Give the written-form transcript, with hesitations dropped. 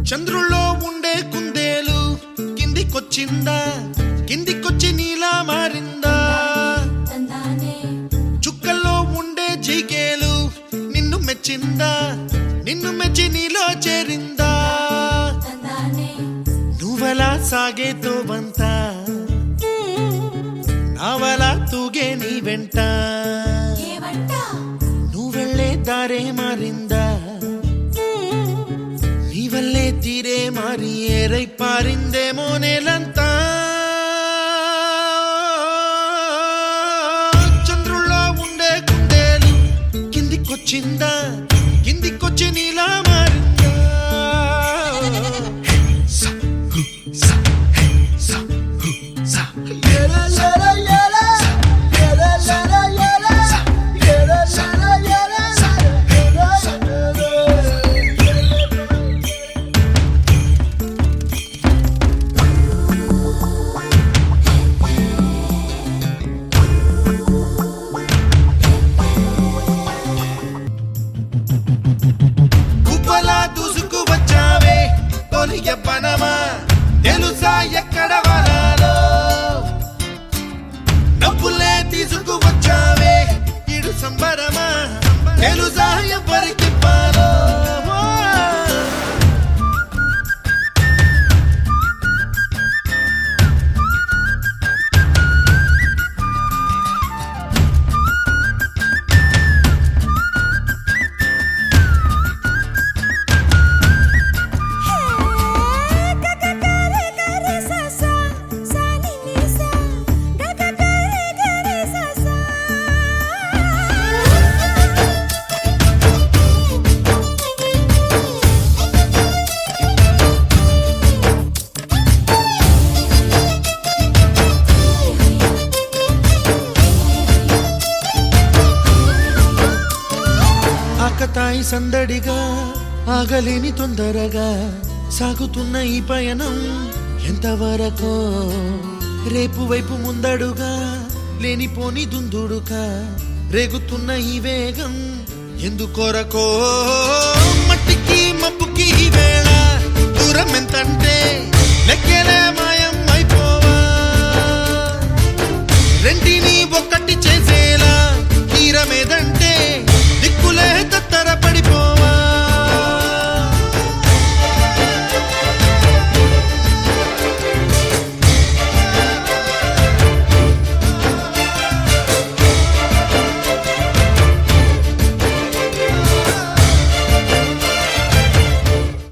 చంద్రుల్లో ఉండే కుందేలు కిందికొచ్చిందా, కిందికొచ్చి నీలా మారిందా? చుక్కల్లో ఉండే జీకేలు నిన్ను మెచ్చిందా, నిన్ను మెచ్చి నీలో చేరిందా? నువ్వలా సాగేతో వంత, నావలా తూగే నీ వెంట, నువ్వెళ్ళే దారే మారిందా, నీ వల్లే తీరే మారి ఏరై పారిందేమో నేలంతా. చంద్రుల్లో ఉండే కుందేలు కిందికొచ్చిందా, కిందికొచ్చి నీలా మారిందా? దూసుకు వచ్చావే తొలి ఎవ్వనమా, తెలుసా ఎక్కడ వనాలో? నవ్వులే తీసుకు వచ్చావే ఇడు సంబరమా, తెలుసా ఎవరికి పాలో? ఆకతాయి సందడిగా ఆగలేని తొందరగా సాగుతున్న ఈ పయనం ఎంతవరకో, రేపు వైపు ముందడుగా లేనిపోని దుందుడుగా రేగుతున్న ఈ వేగం ఎందుకొరకో? మట్టికి మబ్బుకి ఈ వేళ దూరం ఎంతంటే లెక్కలే మాయ